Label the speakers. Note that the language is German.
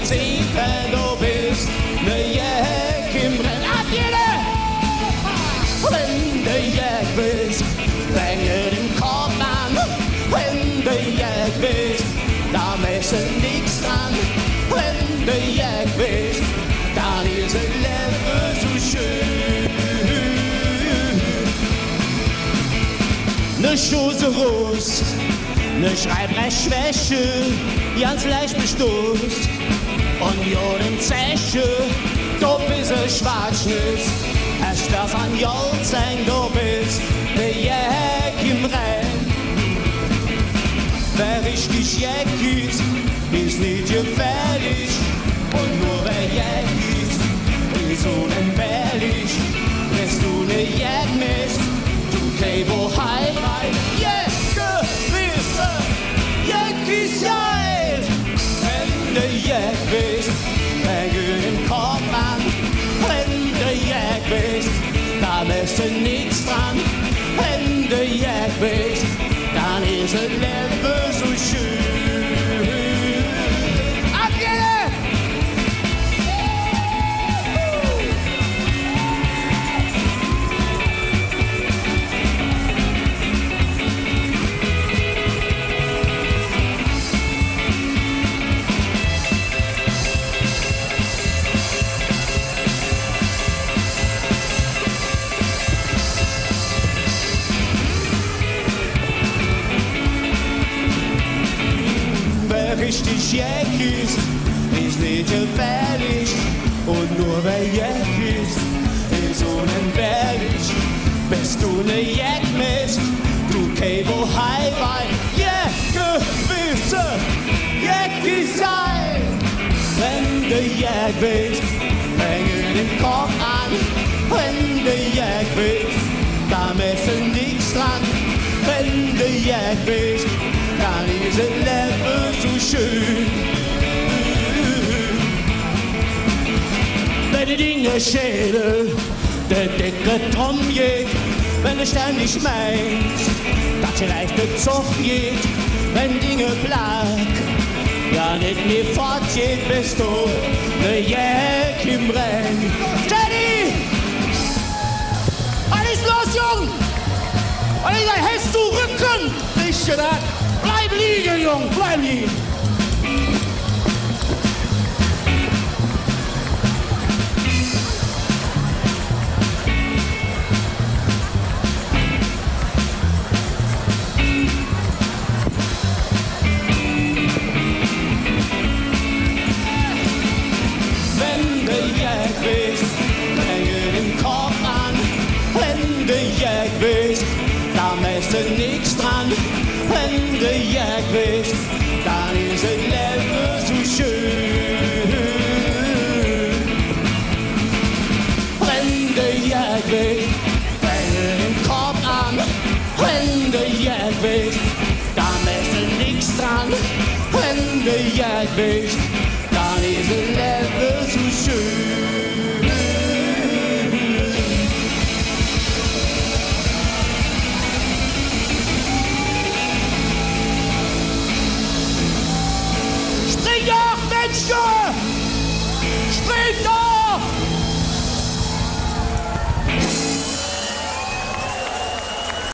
Speaker 1: Ziegen, du bist ne Jäg im Rennen. Ab jeder! Wenn du Jäg bist, fänge den Korb an. Wenn du Jäg bist, da messe nix dran. Wenn du Jäg bist, dann ist das Leben so schön. Ne Schose Rust, ne Schreibrechtschwäche, ganz leicht bestoßt. Und Joden Zeche, du bist ein Schwarzschnitt. Es darf an Jod sein, du bist der Jäg im Rennen. Wer richtig Jäg ist, ist nicht gefährlich. Und nur wer Jäg ist unentbehrlich. Wenn's du ne Jäg misst, du kriegst wo Heimat. Jäg, gewisse, Jäg ist Jäg. Wenn du Jäg bist, fänge den Korb an. Wenn du Jäg bist, da bist du nix dran. Wenn du Jäg bist, dann ist das Leben so schön. Ab jeder! Richtig Jäg ist nicht gefährlich. Und nur wer Jäg ist unentbehrlich. Bist du ne Jäg misst, du Cable Highway. Jäg, gewisse, Jäg ist sein. Wenn du Jäg bist, fänge den Kopf an. Wenn du Jäg bist, da messe nix dran. Wenn du Jäg bist, dann ist das Leben so schön. Wenn die Dinge schädeln, der dicke Tom geht, wenn du ständig meinst, dass vielleicht der Zucht geht, wenn Dinge plag, ja nicht mehr fortgeht, bist du ne Jäg im Rennen. Steady! Alles los, Jung! Und ich sag, hältst du Rücken? Nicht gedacht. Bleib liegen, Jung, bleib liegen. Wenn du Jäg bist, fänge den Korb an. Wenn du Jäg bist, da messt du nix dran. Wenn du Jäg bist, dann ist das Leben so schön. Wenn du Jäg bist, fänge den Korb an. Wenn du Jäg bist, dann ist du nix dran. Wenn du Jäg bist, dann ist das Leben so schön.